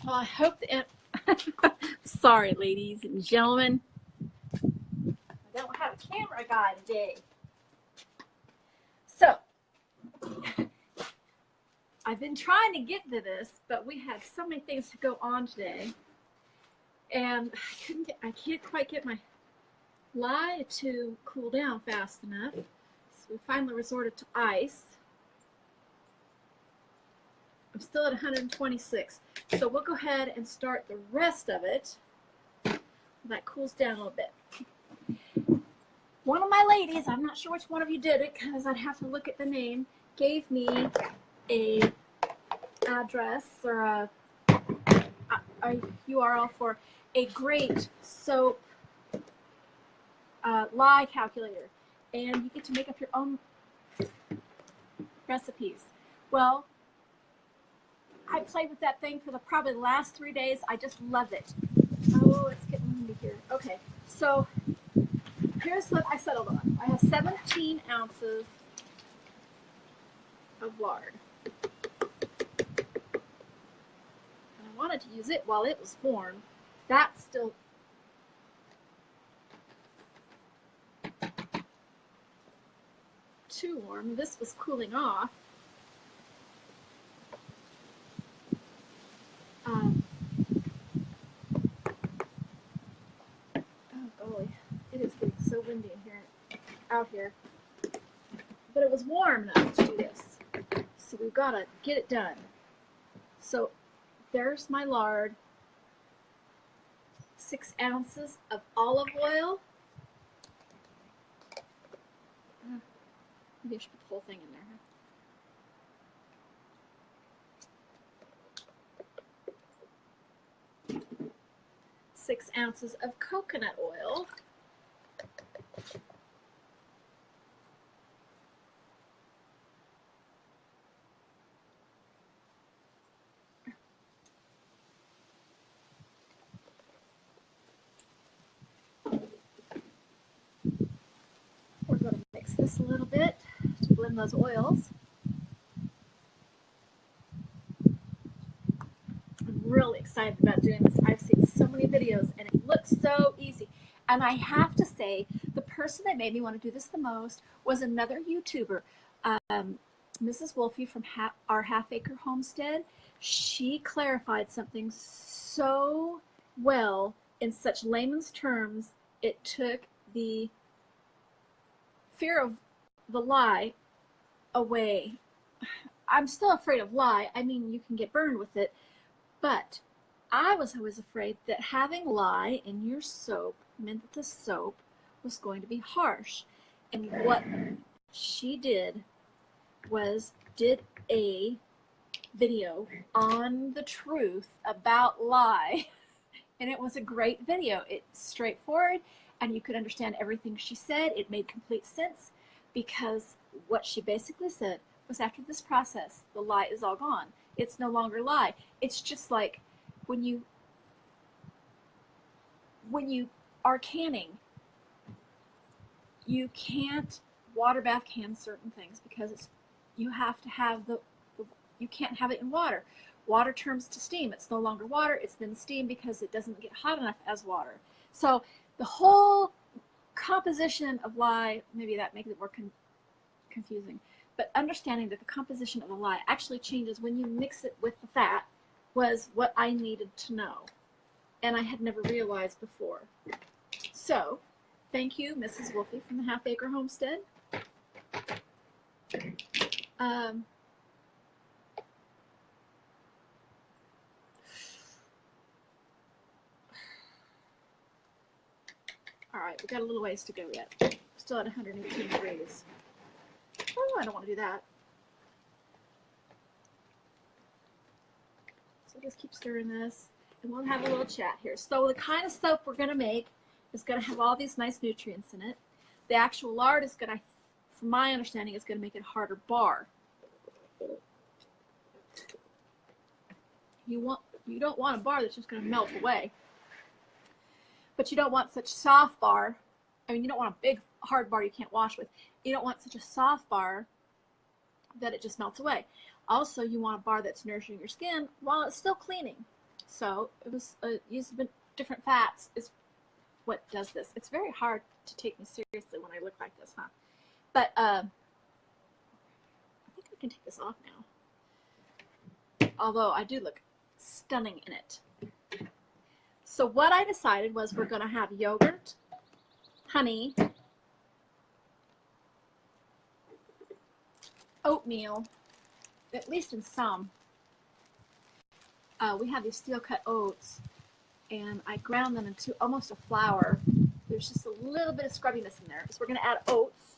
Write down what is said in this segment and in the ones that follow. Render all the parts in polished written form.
Well, I hope the sorry, ladies and gentlemen. I don't have a camera guy today. So, I've been trying to get to this, but we have so many things to go on today. And I can't quite get my lye to cool down fast enough. So we finally resorted to ice. I'm still at 126. So we'll go ahead and start the rest of it when that cools down a little bit. One of my ladies, I'm not sure which one of you did it because I'd have to look at the name, gave me a address or a URL for a great soap lye calculator, and you get to make up your own recipes. Well, I played with that thing for probably the last 3 days. I just love it. Oh, it's getting windy here. Okay, so here's what I settled on. I have 17 ounces of lard. And I wanted to use it while it was warm. That's still too warm. This was cooling off. Oh golly, it is getting so windy in here, out here. But it was warm enough to do this. So we've got to get it done. So there's my lard. 6 ounces of olive oil. Maybe I should put the whole thing in there. 6 ounces of coconut oil. We're going to mix this a little bit to blend those oils. I'm really excited about doing this. I've seen so many videos and it looks so easy. And I have to say, the person that made me want to do this the most was another YouTuber, Mrs. Wolfie from our Half Acre Homestead. She clarified something so well in such layman's terms. It took the fear of the lye away. I'm still afraid of lye. I mean, you can get burned with it, but I was always afraid that having lye in your soap meant that the soap was going to be harsh. And what she did was did a video on the truth about lye, and it was a great video. It's straightforward and you could understand everything she said. It made complete sense because what she basically said was, after this process, the lye is all gone. It's no longer lye. It's just like when you are canning, you can't water bath can certain things because you have to have you can't have it in water. Water turns to steam. It's no longer water, it's then steam because it doesn't get hot enough as water. So the whole composition of lye, maybe that makes it more confusing, but understanding that the composition of the lye actually changes when you mix it with the fat was what I needed to know, and I had never realized before. So thank you, Mrs. Wolfie from the Half Acre Homestead. All right, we've got a little ways to go yet. Still at 118 degrees. Oh, I don't want to do that. So just keep stirring this, and we'll have a little chat here. So the kind of soap we're going to make is going to have all these nice nutrients in it. The actual lard is going to, from my understanding, is going to make it a harder bar. You don't want a bar that's just going to melt away. But you don't want such soft bar. I mean, you don't want a big hard bar you can't wash with. You don't want such a soft bar that it just melts away. Also, you want a bar that's nourishing your skin while it's still cleaning. So it was use different fats is what does this. It's very hard to take me seriously when I look like this, huh? But I think I can take this off now. Although I do look stunning in it. So what I decided was we're going to have yogurt, honey, oatmeal, at least in some. We have these steel cut oats, and I ground them into almost a flour. There's just a little bit of scrubbiness in there. So we're going to add oats,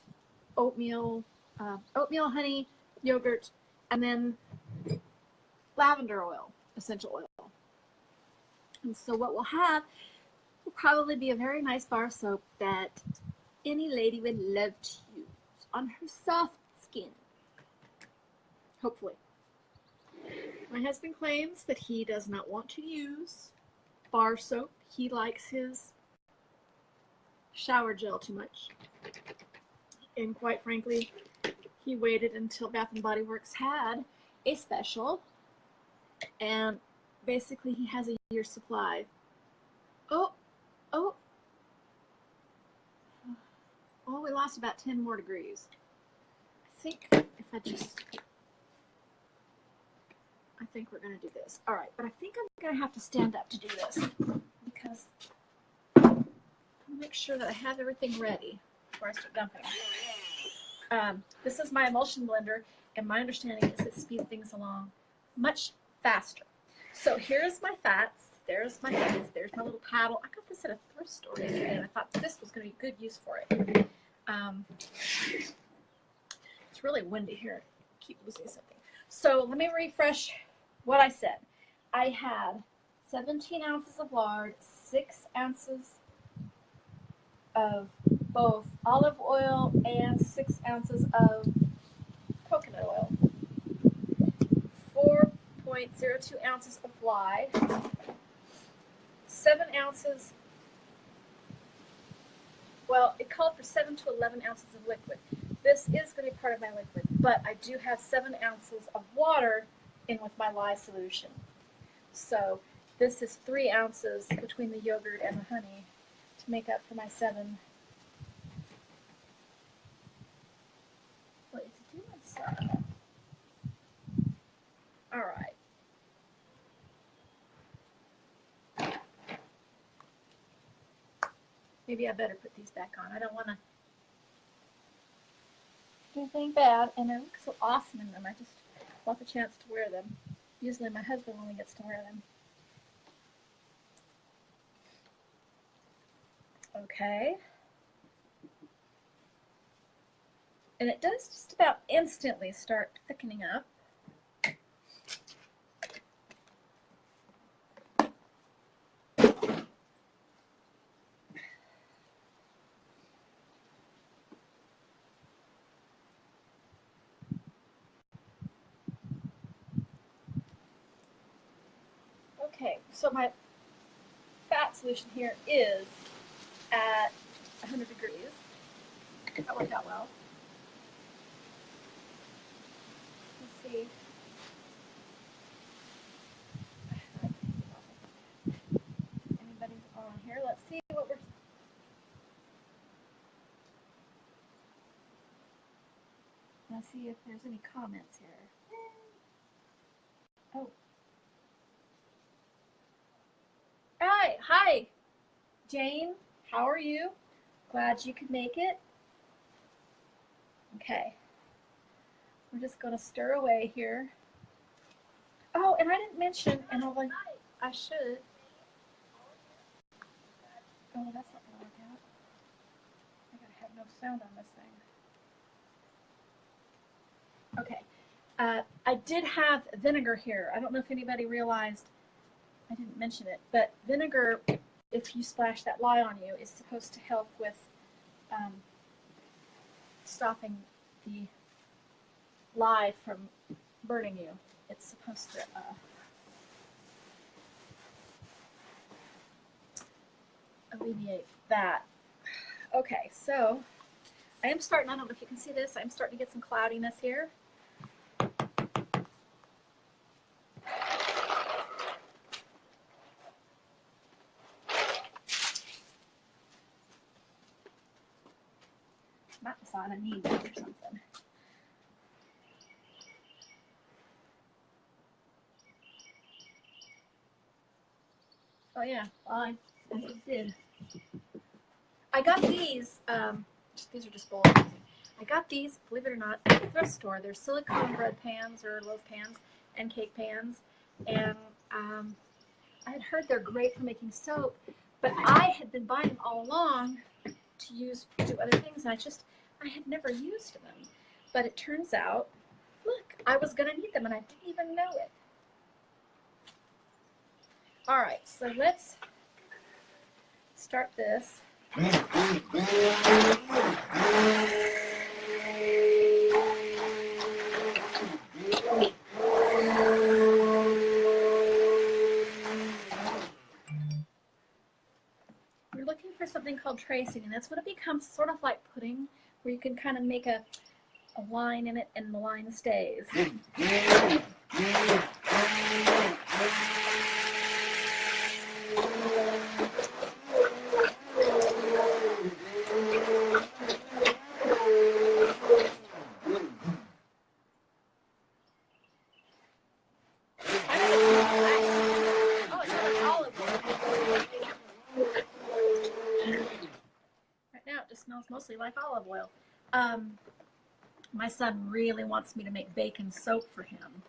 oatmeal, honey, yogurt, and then lavender oil, essential oil. And so what we'll have will probably be a very nice bar soap that any lady would love to use on her soft skin. Hopefully. My husband claims that he does not want to use bar soap. He likes his shower gel too much. And quite frankly, he waited until Bath & Body Works had a special. And basically he has a year's supply. Oh, we lost about 10 more degrees. I think we're going to do this. All right, but I think I'm going to have to stand up to do this because I'll make sure that I have everything ready before I start dumping. This is my emulsion blender, and my understanding is it speeds things along much faster. So here's my fats. There's my honeys. There's my little paddle. I got this at a thrift store yesterday, and I thought this was going to be good use for it. It's really windy here. I keep losing something. So let me refresh what I said. I had 17 ounces of lard, 6 ounces of both olive oil and 6 ounces of coconut oil, 4.02 ounces of lye, 7 ounces, well, it called for 7 to 11 ounces of liquid. This is going to be part of my liquid, but I do have 7 ounces of water in with my lye solution. So this is 3 ounces between the yogurt and the honey to make up for my 7. Wait, to do myself. All right. Maybe I better put these back on. I don't want to do anything bad, and they look so awesome in them. I just want the chance to wear them. Usually my husband only gets to wear them. Okay. And it does just about instantly start thickening up. Okay, so my fat solution here is at 100 degrees. That worked out well. Let's see. Anybody on here? Let's see what we're. Let's see if there's any comments here. Oh. Hi, Jane. How are you? Glad you could make it. Okay. We're just going to stir away here. Oh, and I didn't mention, and I should. Oh, that's not going to work out. I got to have no sound on this thing. Okay. I did have vinegar here. I don't know if anybody realized I didn't mention it, but vinegar, if you splash that lye on you, is supposed to help with stopping the lye from burning you. It's supposed to alleviate that. Okay, so I am starting, I don't know if you can see this, I'm starting to get some cloudiness here. Not the side, I need one or something. Oh yeah, I did. I got these. These are just bowls. I got these, believe it or not, at the thrift store. They're silicone bread pans or loaf pans and cake pans, and I had heard they're great for making soap, but I had been buying them all along to use to do other things, and I had never used them. But it turns out, look, I was gonna need them, and I didn't even know it. All right, so let's start this. We're looking for something called tracing, and that's when it becomes sort of like pudding, where you can kind of make a line in it and the line stays. Smells mostly like olive oil. My son really wants me to make bacon soap for him,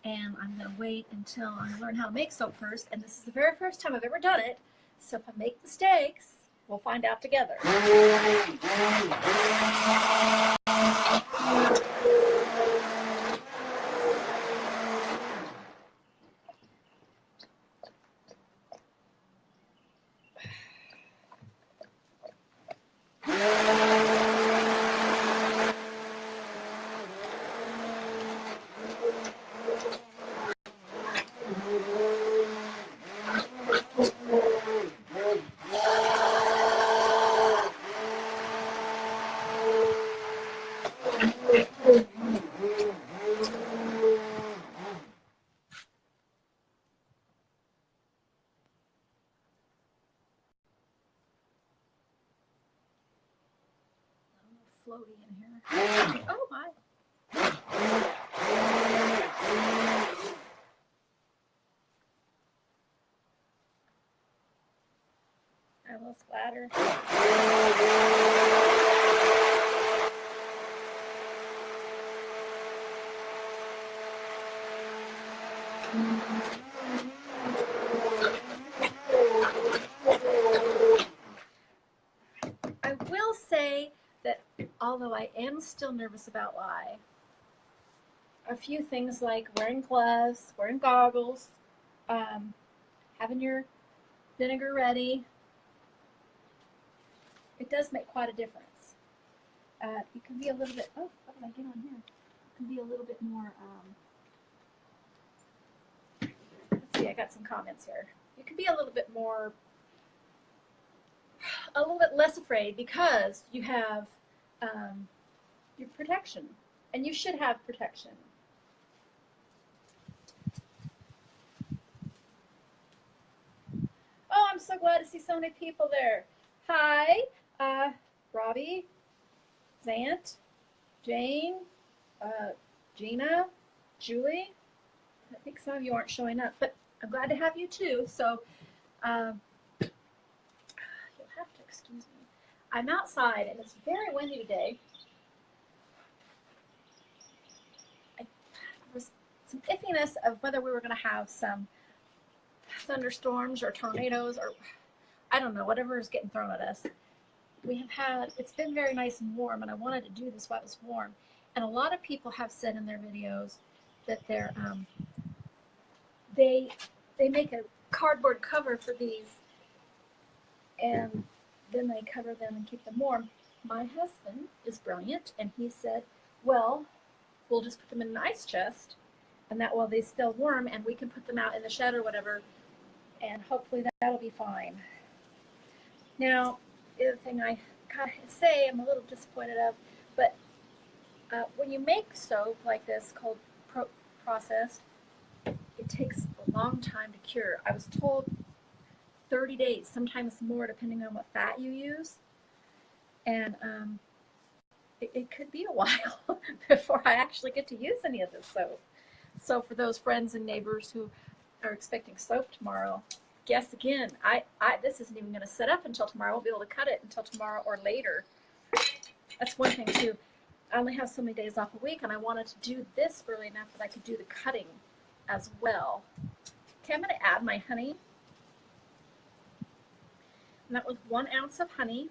and I'm going to wait until I learn how to make soap first, and this is the very first time I've ever done it, so if I make mistakes, we'll find out together. Floaty in here. Oh my. A little splatter. I will say that although I am still nervous about lye, a few things like wearing gloves, wearing goggles, having your vinegar ready, it does make quite a difference. You can be a little bit, oh, what did I get on here? You can be a little bit more, let's see, I got some comments here. You can be a little bit less afraid because you have your protection, and you should have protection. Oh, I'm so glad to see so many people there. Hi, Robbie, Zant, Jane, Gina, Julie. I think some of you aren't showing up, but I'm glad to have you too. So you'll have to excuse me. I'm outside and it's very windy today. There was some iffiness of whether we were going to have some thunderstorms or tornadoes or I don't know, whatever is getting thrown at us. It's been very nice and warm, and I wanted to do this while it was warm. And a lot of people have said in their videos that they make a cardboard cover for these, and then they cover them and keep them warm. My husband is brilliant, and he said, well, we'll just put them in an ice chest, and that while they're still warm, and we can put them out in the shed or whatever, and hopefully that'll be fine. Now, the other thing I gotta say I'm a little disappointed of, but when you make soap like this called processed, it takes a long time to cure. I was told 30 days, sometimes more depending on what fat you use. And it could be a while before I actually get to use any of this soap. So for those friends and neighbors who are expecting soap tomorrow, guess again, this isn't even going to set up until tomorrow. I won't be able to cut it until tomorrow or later. That's one thing too. I only have so many days off a week, and I wanted to do this early enough that I could do the cutting as well. Okay, I'm going to add my honey. And that was 1 ounce of honey.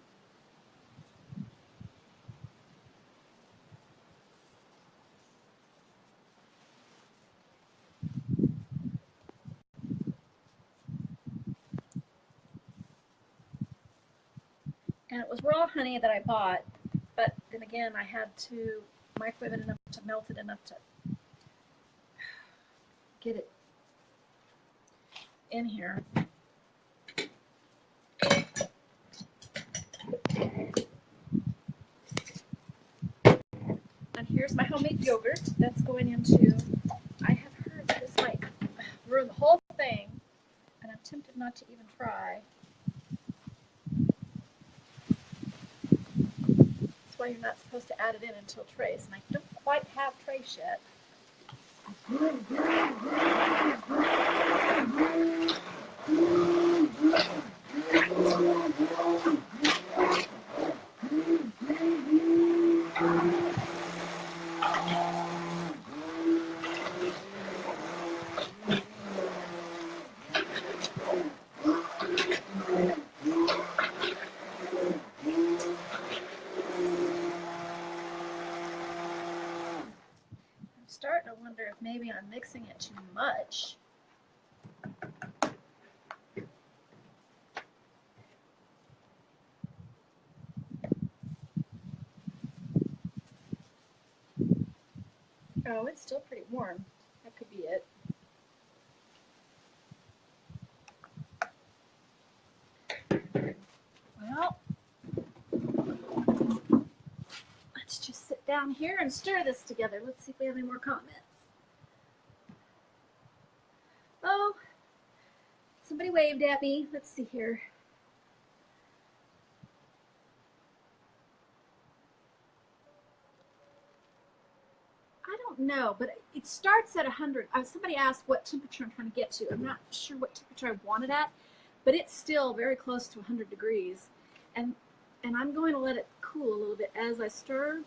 And it was raw honey that I bought, but then again, I had to microwave it enough to melt it enough to get it in here. And here's my homemade yogurt that's going into, I have heard that this might ruin the whole thing, and I'm tempted not to even try. That's why you're not supposed to add it in until trace, and I don't quite have trace yet. Starting to wonder if maybe I'm mixing it too much. Oh, it's still pretty warm. That could be it. Well, let's just sit down here and stir this together. Let's see if we have any more comments. Oh, somebody waved at me. Let's see here. I don't know, but it starts at 100. Somebody asked what temperature I'm trying to get to. I'm not sure what temperature I want it at, but it's still very close to 100 degrees. And I'm going to let it cool a little bit as I stir.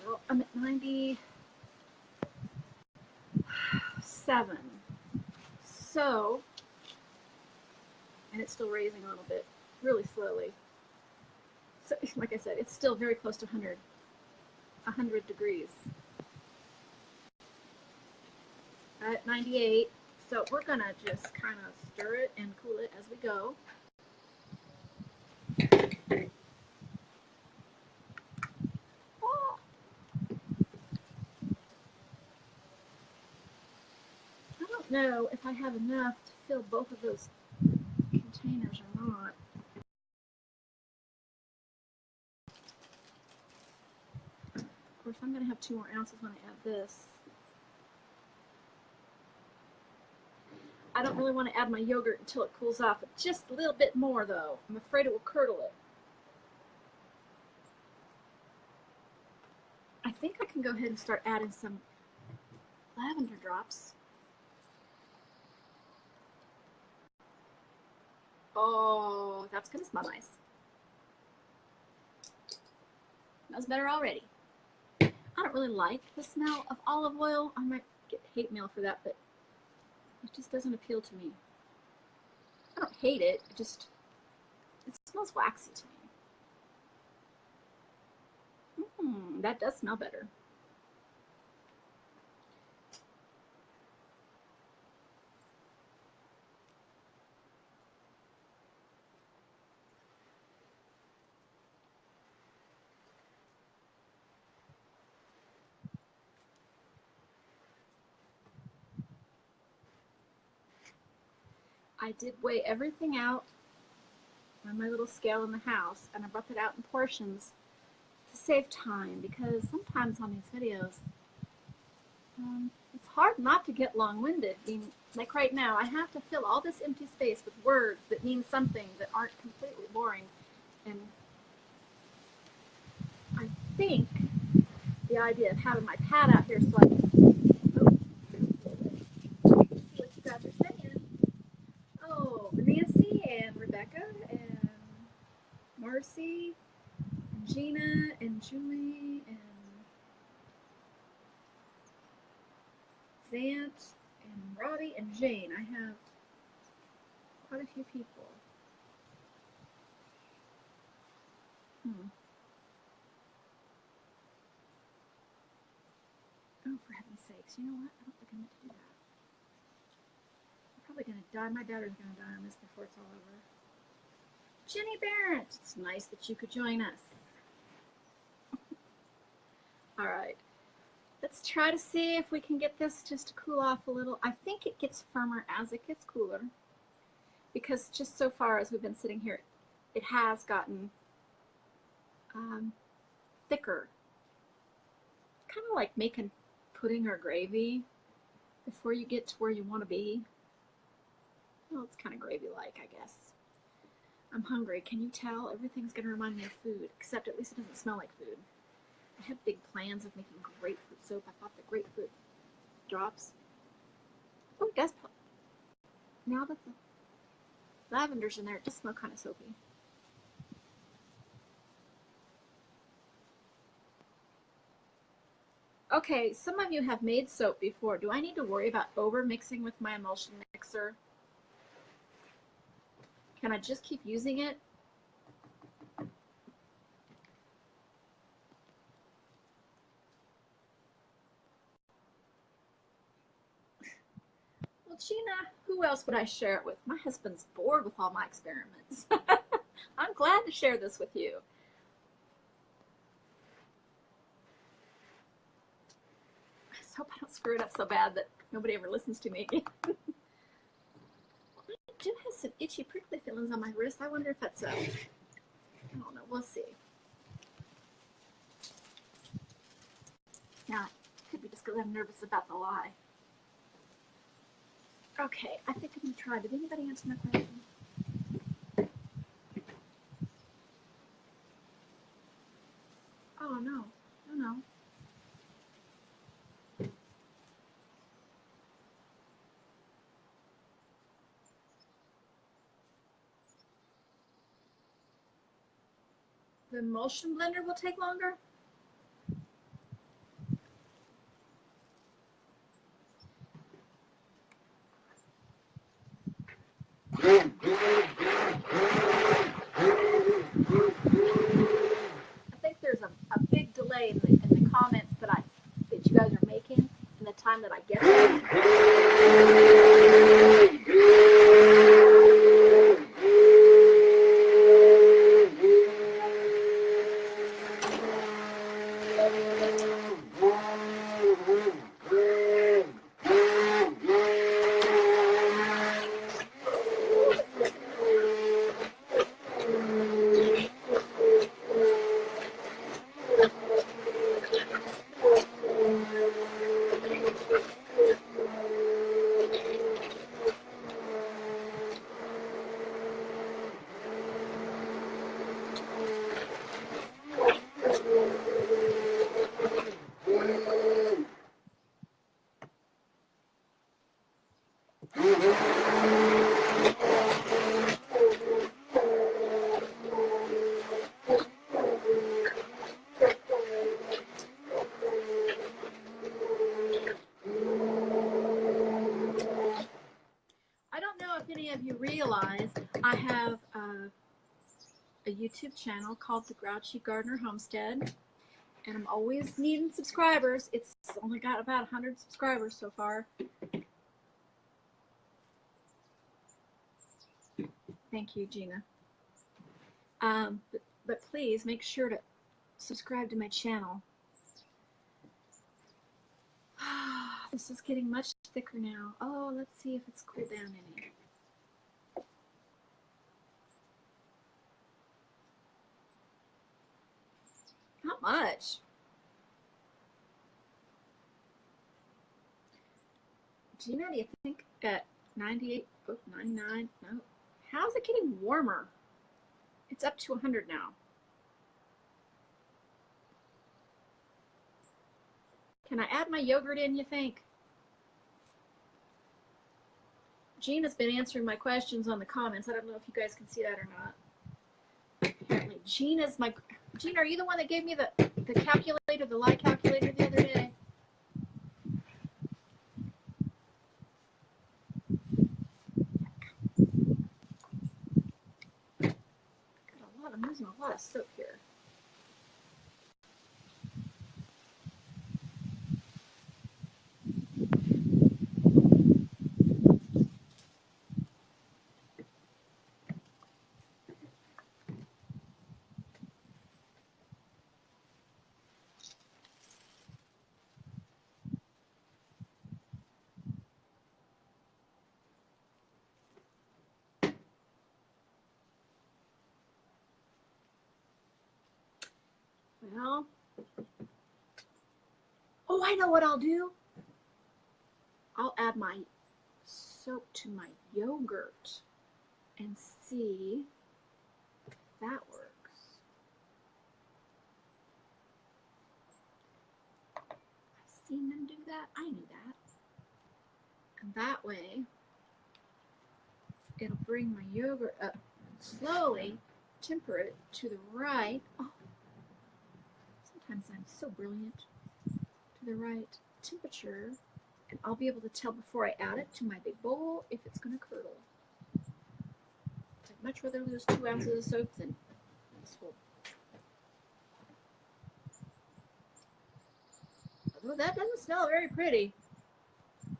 Well, I'm at 97. So, and it's still raising a little bit, really slowly. So, like I said, it's still very close to 100 degrees. At 98. So we're going to just kind of stir it and cool it as we go. Oh. I don't know if I have enough to fill both of those containers or not. Of course, I'm going to have 2 more ounces when I add this. I don't really want to add my yogurt until it cools off. Just a little bit more, though. I'm afraid it will curdle it. I think I can go ahead and start adding some lavender drops. Oh, that's going to smell nice. Smells better already. I don't really like the smell of olive oil. I might get hate mail for that, but it just doesn't appeal to me. I don't hate it, it smells waxy to me. That does smell better. I did weigh everything out on my little scale in the house, and I brought that out in portions to save time, because sometimes on these videos It's hard not to get long-winded. I mean, like right now, I have to fill all this empty space with words that mean something that aren't completely boring. And I think the idea of having my pad out here so I can see what you guys are saying. Oh, Nancy and Rebecca and Marcy and Gina and Julie and Zant and Robbie and Jane. I have quite a few people. Oh, for heaven's sakes. You know what? I don't think I meant to do that. I'm probably going to die. My battery's going to die on this before it's all over. Jenny Barrett, it's nice that you could join us. All right. Let's try to see if we can get this just to cool off a little. I think it gets firmer as it gets cooler because just so far as we've been sitting here, it has gotten thicker. Kind of like making pudding or gravy before you get to where you want to be. Well, it's kind of gravy-like, I guess. I'm hungry. Can you tell? Everything's going to remind me of food, except at least it doesn't smell like food. I have big plans of making grapefruit soap. I thought the grapefruit drops. Oh, it does. Now that the lavender's in there, it does smell kind of soapy. Okay, some of you have made soap before. Do I need to worry about over mixing with my emulsion mixer? Can I just keep using it? Well, Gina, who else would I share it with? My husband's bored with all my experiments. I'm glad to share this with you. I just hope I don't screw it up so bad that nobody ever listens to me again. I do have some itchy, prickly feelings on my wrist. I wonder if that's I don't know. We'll see. Now, it could be just because I'm nervous about the lie. Okay, I think I'm going to try. Did anybody answer my question? Oh, no. Oh, no. The emulsion blender will take longer? I think there's a big delay in the comments that you guys are making and the time that I get them. Of you realize I have a YouTube channel called the Grouchy Gardener Homestead, and I'm always needing subscribers. It's only got about 100 subscribers so far. Thank you, Gina. But please make sure to subscribe to my channel. This is getting much thicker now. Oh, let's see if it's cooled down any. Not much. Gina, do you think at 98, 99? No. How's it getting warmer? It's up to 100 now. Can I add my yogurt in, you think? Gina's been answering my questions on the comments. I don't know if you guys can see that or not. Apparently, Gina, are you the one that gave me the calculator, the lie calculator the other day? I'm using a lot of soap here. Well, oh, I know what I'll do. I'll add my soap to my yogurt and see if that works. I've seen them do that. I knew that. And that way, it'll bring my yogurt up slowly, temper it to the right. Oh, sometimes I'm so brilliant. To the right temperature, and I'll be able to tell before I add it to my big bowl if it's going to curdle. I'd much rather lose 2 ounces of soap than this whole. Although that doesn't smell very pretty. It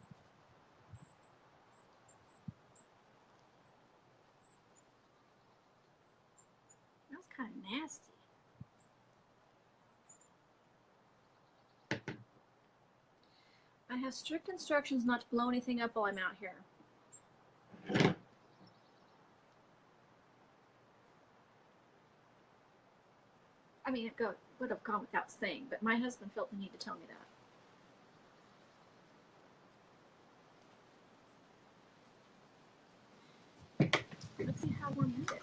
smells kind of nasty. I have strict instructions not to blow anything up while I'm out here. I mean, it would have gone without saying, but my husband felt the need to tell me that. Let's see how warm it is.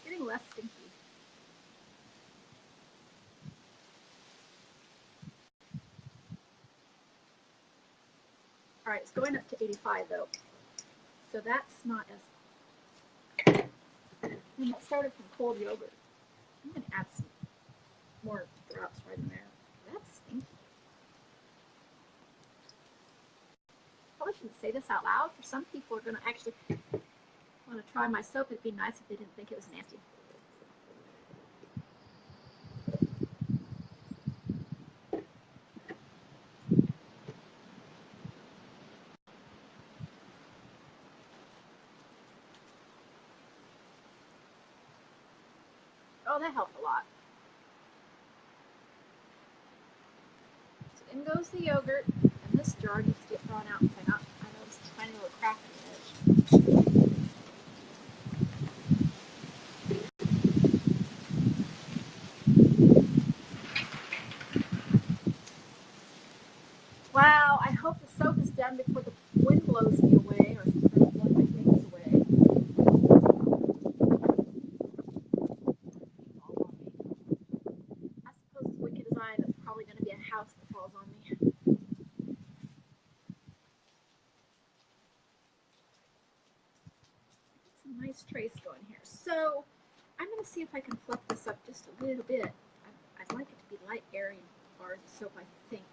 Getting less stinky. All right, it's going up to 85 though, so that's not as. When it started from cold yogurt, I'm going to add some more drops right in there. That's stinky. Probably shouldn't say this out loud. For some people are going to actually want to try my soap. It'd be nice if they didn't think it was nasty. Oh, that helped a lot. So in goes the yogurt, and this jar needs to get thrown out. I noticed a tiny little crack in the edge. Wow, I hope the soap is done before the wind blows me away or blows my things away. I suppose as wicked as I am, it's probably going to be a house that falls on me. Some nice trace going here. So I'm going to see if I can fluff this up just a little bit. I'd like it to be light, airy, and bar the soap, I think.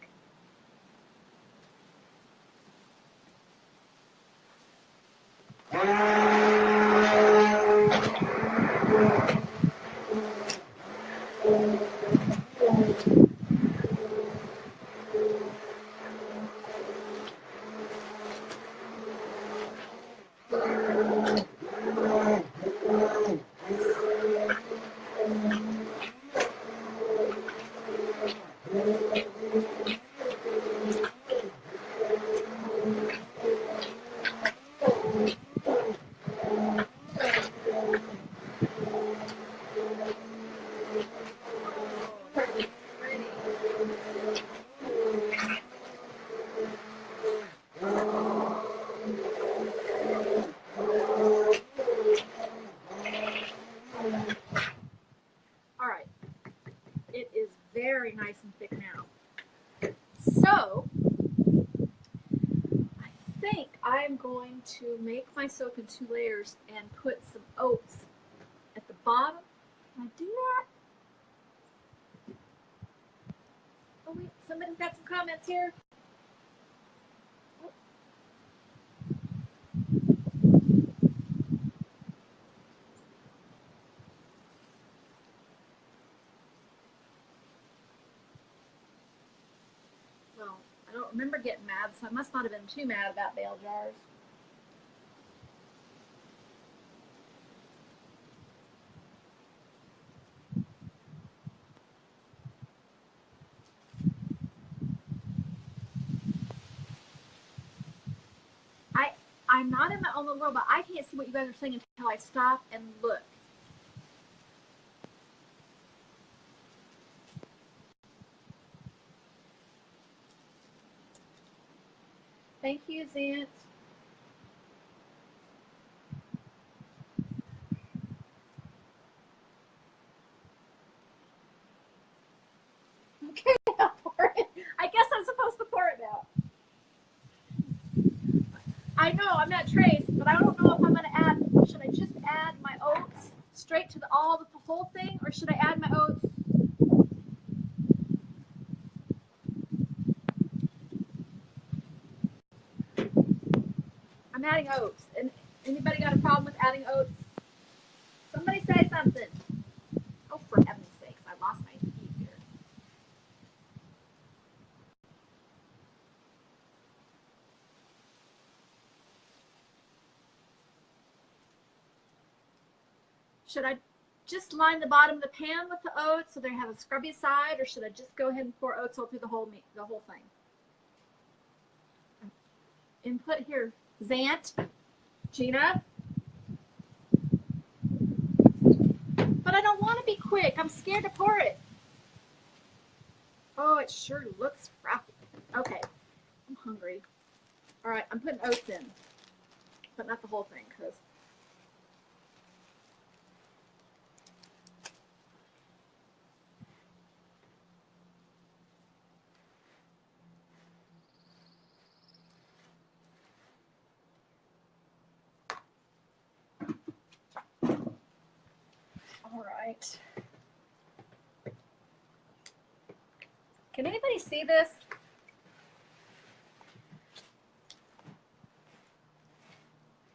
going to make my soap in 2 layers and put some oats at the bottom. Can I do that? Oh wait, somebody's got some comments here. Well, I don't remember getting mad, so I must not have been too mad about bale jars. I'm not in my own little world, but I can't see what you guys are saying until I stop and look. Thank you, Zant. Okay, I'll pour it. I guess I'm supposed to pour it now. I know, I'm not Trace, but I don't know if I'm going to add, should I just add my oats straight to the whole thing, or should I add my oats? I'm adding oats. And anybody got a problem with adding oats? Somebody say something. Oh, for heaven's sakes, I lost my heat here. Should I just line the bottom of the pan with the oats so they have a scrubby side, or should I just go ahead and pour oats all through the whole thing? Input here. Zant, Gina. But I don't want to be quick. I'm scared to pour it. Oh, it sure looks frothy. Okay, I'm hungry. All right, I'm putting oats in, but not the whole thing, because all right. Can anybody see this?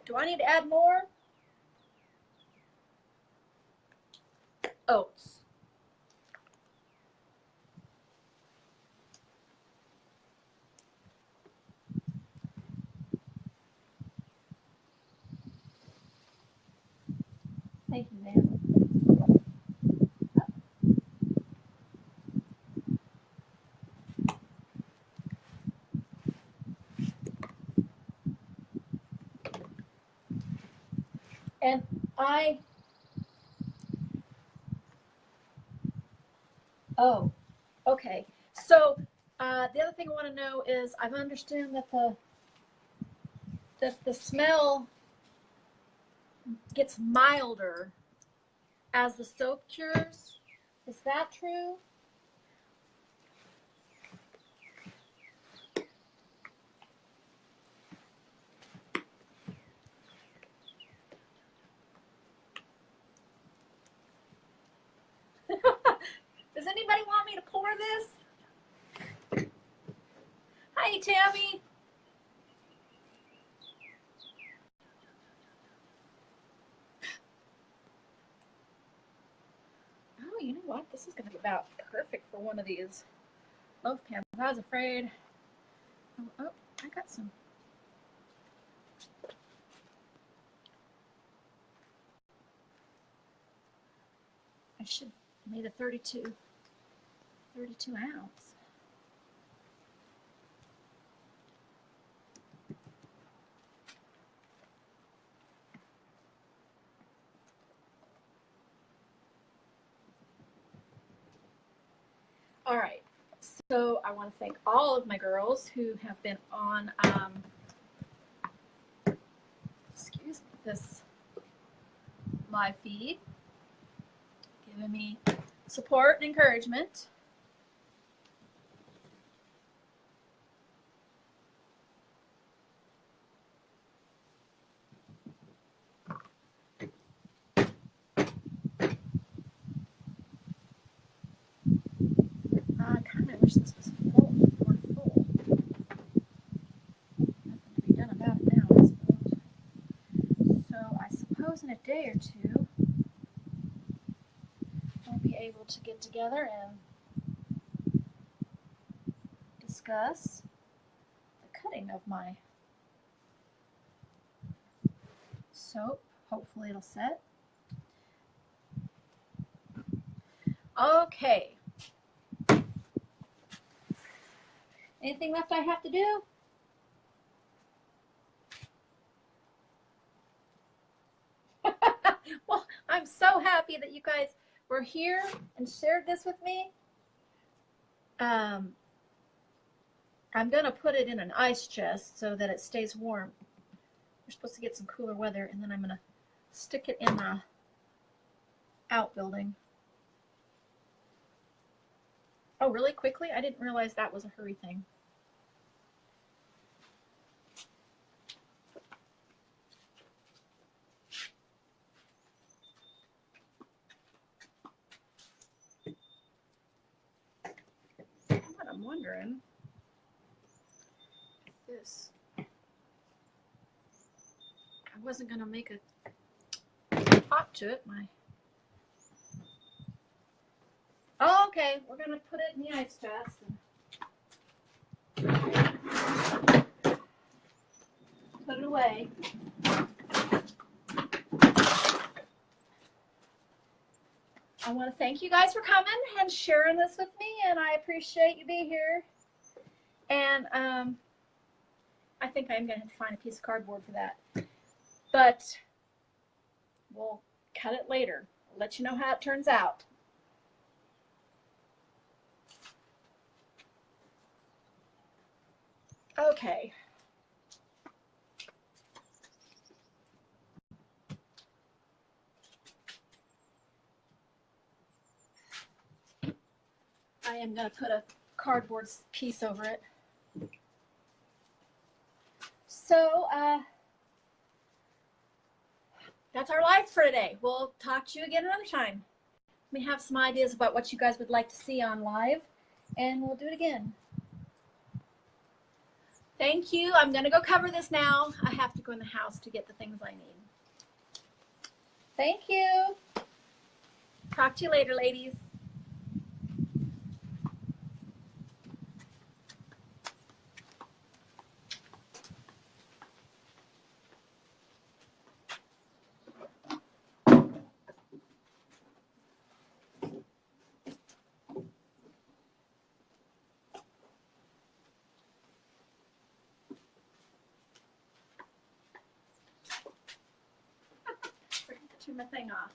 Do I need to add more? Oats. Thank you, ma'am. And oh, okay. So the other thing I want to know is I understand that the smell gets milder as the soap cures. Is that true? Does anybody want me to pour this? Hi, Tammy. Oh, you know what? This is going to be about perfect for one of these loaf pans. I was afraid. Oh, I got some. I should have made a 32 ounce. All right, so I want to thank all of my girls who have been on, this live feed, giving me support and encouragement. wish this was full, more full. Nothing to be done about it now, I suppose. So I suppose in a day or two, we'll be able to get together and discuss the cutting of my soap. Hopefully it'll set. Okay. Anything left I have to do? Well, I'm so happy that you guys were here and shared this with me. I'm going to put it in an ice chest so that it stays warm. We're supposed to get some cooler weather, and then I'm going to stick it in the outbuilding. Oh, really quickly? I didn't realize that was a hurry thing. What I'm wondering this. I wasn't going to make a pot to it. Oh, okay, we're going to put it in the ice chest. Put it away. I want to thank you guys for coming and sharing this with me, and I appreciate you being here. And I think I'm going to have to find a piece of cardboard for that. But we'll cut it later. I'll let you know how it turns out. Okay. I am going to put a cardboard piece over it. So, that's our live for today. We'll talk to you again another time. Let me have some ideas about what you guys would like to see on live, and we'll do it again. Thank you. I'm going to go cover this now. I have to go in the house to get the things I need. Thank you. Talk to you later, ladies. Turn my thing off.